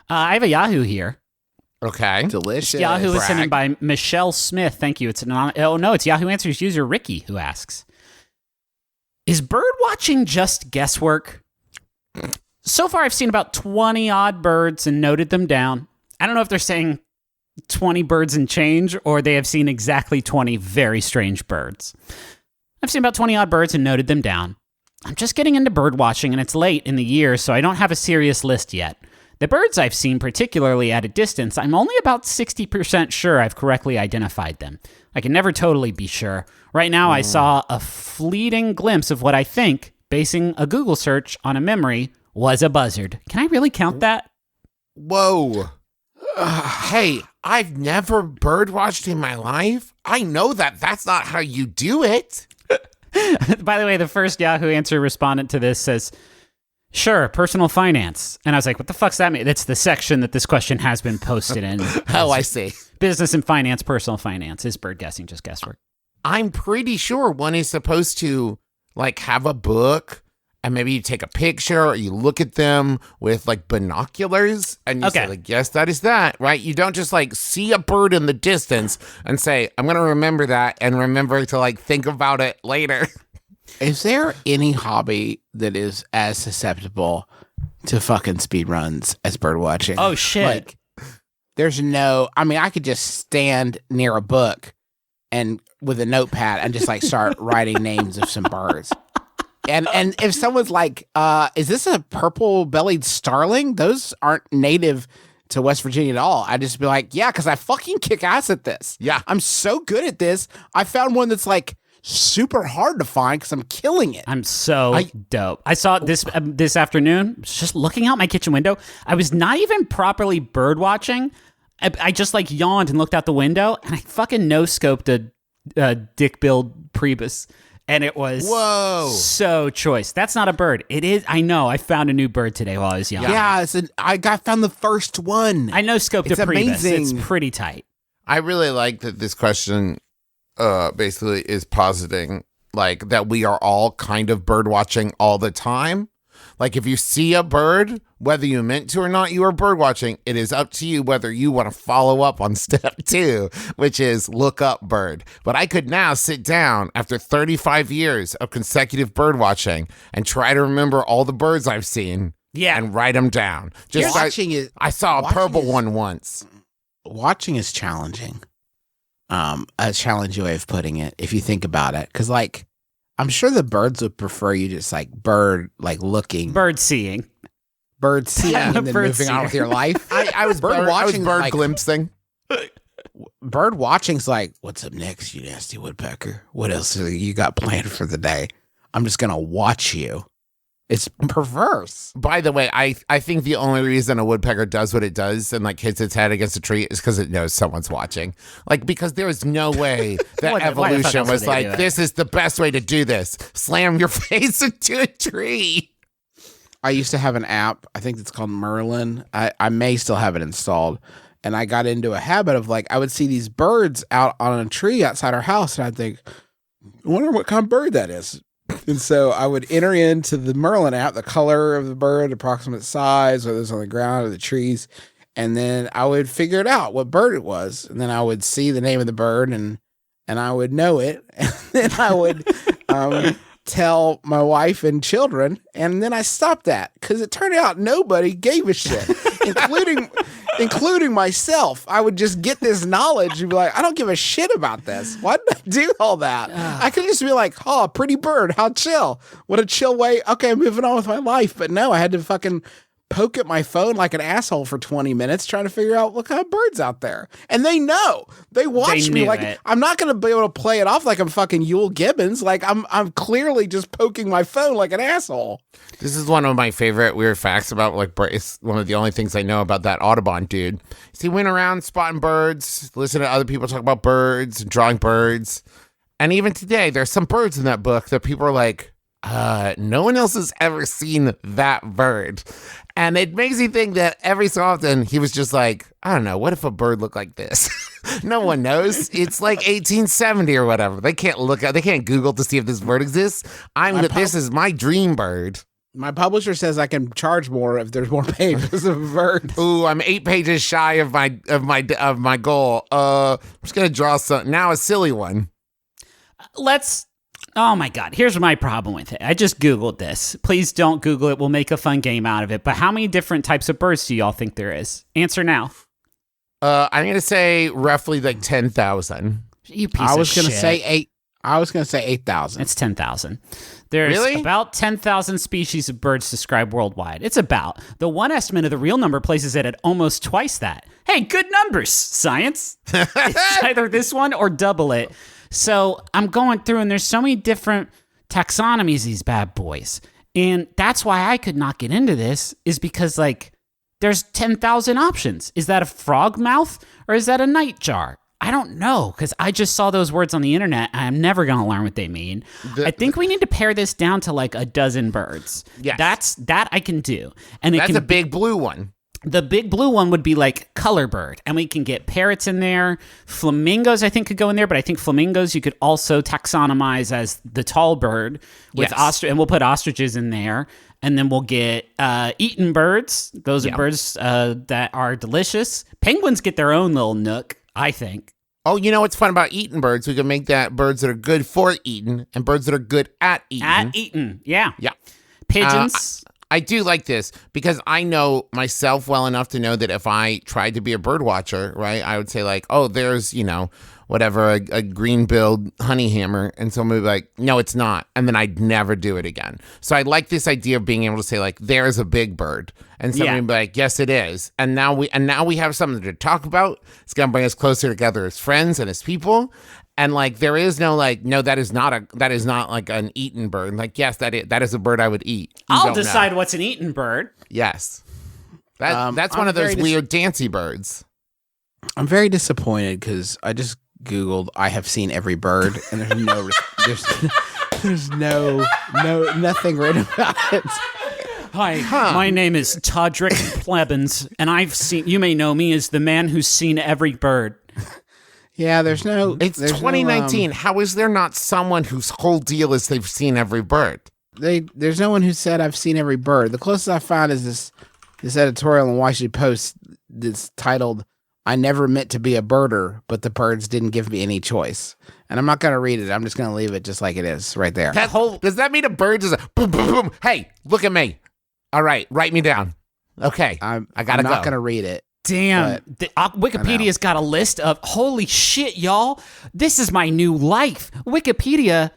I have a Yahoo here. Okay. Delicious. Yahoo is sent in Brag. by Michelle Smith. Thank you. It's it's Yahoo Answers user Ricky who asks, is bird watching just guesswork? So far, I've seen about 20 odd birds and noted them down. I don't know if they're saying 20 birds and change, or they have seen exactly 20 very strange birds. I've seen about 20 odd birds and noted them down. I'm just getting into bird watching, and it's late in the year, so I don't have a serious list yet. The birds I've seen, particularly at a distance, I'm only about 60% sure I've correctly identified them. I can never totally be sure. Right now, I saw a fleeting glimpse of what I think, basing a Google search on a memory, was a buzzard. Can I really count that? Whoa. Hey, I've never bird watched in my life. I know that that's not how you do it. By the way, the first Yahoo Answer respondent to this says, sure, personal finance. And I was like, what the fuck's that mean? That's the section that this question has been posted in. Oh, I see. Business and finance, personal finance. Is bird guessing just guesswork? I'm pretty sure one is supposed to like have a book and maybe you take a picture or you look at them with like binoculars and you say like, yes, that is that, right? You don't just like see a bird in the distance and say, I'm going to remember that and remember to like think about it later. Is there any hobby that is as susceptible to fucking speed runs as bird watching? Oh, shit. Like, there's no, I mean, I could just stand near a book and with a notepad and just like start writing names of some birds. And if someone's like, is this a purple-bellied starling? Those aren't native to West Virginia at all. I'd just be like, yeah, because I fucking kick ass at this. Yeah. I'm so good at this. I found one that's like super hard to find because I'm killing it. I'm so dope. I saw it this afternoon, just looking out my kitchen window. I was not even properly bird watching. I just like yawned and looked out the window, and I fucking no-scoped a dick-billed Priebus. And it was so choice. That's not a bird. It is. I know. I found a new bird today while I was young. Yeah, I found the first one. I know scoped a Priebus. Amazing. It's pretty tight. I really like that this question basically is positing like that we are all kind of bird watching all the time. Like if you see a bird, whether you meant to or not, you are bird watching. It is up to you whether you want to follow up on step 2, which is look up bird. But I could now sit down after 35 years of consecutive bird watching and try to remember all the birds I've seen and write them down. Just I saw a purple one once. Watching is challenging. A challenging way of putting it, if you think about it. Because like, I'm sure the birds would prefer you just like bird, like looking. Bird seeing. Bird seeing and then moving on with your life. I was bird watching. Bird like, glimpsing. Bird watching's like, what's up next, you nasty woodpecker? What else you got planned for the day? I'm just going to watch you. It's perverse. By the way, I think the only reason a woodpecker does what it does and like hits its head against a tree is because it knows someone's watching. Like, because there is no way that evolution was like, this is the best way to do this. Slam your face into a tree. I used to have an app. I think it's called Merlin. I may still have it installed. And I got into a habit of like, I would see these birds out on a tree outside our house. And I'd think, I wonder what kind of bird that is. And so I would enter into the Merlin app, the color of the bird, approximate size, whether it's on the ground or the trees. And then I would figure it out what bird it was. And then I would see the name of the bird and I would know it. And then I would tell my wife and children. And then I stopped that because it turned out nobody gave a shit, including myself. I would just get this knowledge and be like, I don't give a shit about this. Why did I do all that? I could just be like, oh, pretty bird. How chill. What a chill way. Okay, I'm moving on with my life. But no, I had to fucking poke at my phone like an asshole for 20 minutes trying to figure out what kind of birds out there. And they know. They watch me like it. I'm not going to be able to play it off like I'm fucking Yule Gibbons. Like I'm clearly just poking my phone like an asshole. This is one of my favorite weird facts about like it's one of the only things I know about that Audubon dude. He went around spotting birds, listening to other people talk about birds and drawing birds. And even today, there's some birds in that book that people are like, no one else has ever seen that bird. And it makes me think that every so often he was just like, I don't know, what if a bird looked like this? No one knows. It's like 1870 or whatever. They can't Google to see if this bird exists. This is my dream bird. My publisher says I can charge more if there's more pages of birds. Ooh, I'm 8 pages shy of my goal. I'm just gonna draw some now a silly one. Oh my God, here's my problem with it. I just Googled this. Please don't Google it. We'll make a fun game out of it. But how many different types of birds do y'all think there is? Answer now. I'm gonna say roughly like 10,000. You piece of shit. I was gonna say 8,000. It's 10,000. There's Really? about 10,000 species of birds described worldwide. It's about. The one estimate of the real number places it at almost twice that. Hey, good numbers, science. It's either this one or double it. So I'm going through, and there's so many different taxonomies, these bad boys. And that's why I could not get into this, is because, like, there's 10,000 options. Is that a frog mouth or is that a nightjar? I don't know, because I just saw those words on the internet. And I'm never going to learn what they mean. I think we need to pare this down to like a dozen birds. Yes. That I can do. And That's a big blue one. The big blue one would be like color bird, and we can get parrots in there. Flamingos, I think, could go in there, but I think flamingos you could also taxonomize as the tall bird with ostrich, and we'll put ostriches in there, and then we'll get eaten birds. Those are birds that are delicious. Penguins get their own little nook, I think. Oh, you know what's fun about eating birds? We can make that birds that are good for eating and birds that are good at eating. At eating, yeah. Yeah. Pigeons. I do like this because I know myself well enough to know that if I tried to be a bird watcher, right, I would say like, oh, there's, whatever, a green-billed honeyhammer. And someone would be like, no, it's not. And then I'd never do it again. So I like this idea of being able to say like, there's a big bird. And somebody would be like, yes, it is. And now we have something to talk about. It's going to bring us closer together as friends and as people. And like, there is no like, no, that is not like an eaten bird. Like, yes, that is a bird I would eat. I'll decide what's an eaten bird. Yes. That's one of those weird dancey birds. I'm very disappointed because I just Googled, I have seen every bird, and there's nothing written about it. Hi, my name is Todrick Plebans, and you may know me as the man who's seen every bird. Yeah, there's 2019. How is there not someone whose whole deal is they've seen every bird? There's no one who said I've seen every bird. The closest I found is this editorial in Washington Post that's titled, I never meant to be a birder, but the birds didn't give me any choice. And I'm not going to read it. I'm just going to leave it just like it is right there. Does that mean a bird is a boom, boom, boom? Hey, look at me. All right, write me down. Okay, I got to go. I'm not going to read it. Damn, Wikipedia's got a list of, holy shit, y'all. This is my new life. Wikipedia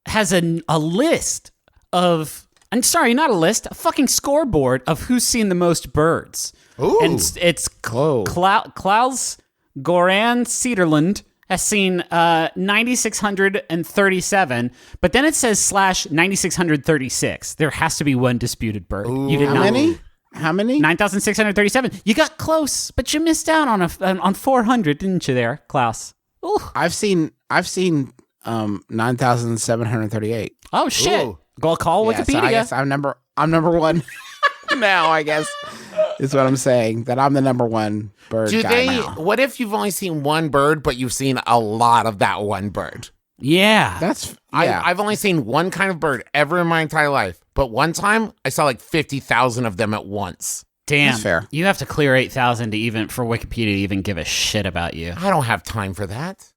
has a list of, I'm sorry, not a list, a fucking scoreboard of who's seen the most birds. Ooh. And it's Klaus Goran Cederland has seen 9,637, but then it says /9,636. There has to be one disputed bird. Ooh. You did How not. many? How many? 9,637. You got close, but you missed out on 400, didn't you there, Klaus? Ooh. I've seen 9,738. Oh shit. Ooh. Go call Wikipedia. So I guess I'm number one now, I guess. Is what I'm saying, that I'm the number one bird guy now. What if you've only seen one bird, but you've seen a lot of that one bird? Yeah. I've only seen one kind of bird ever in my entire life. But one time, I saw like 50,000 of them at once. Damn. That's fair. You have to clear 8,000 for Wikipedia to even give a shit about you. I don't have time for that.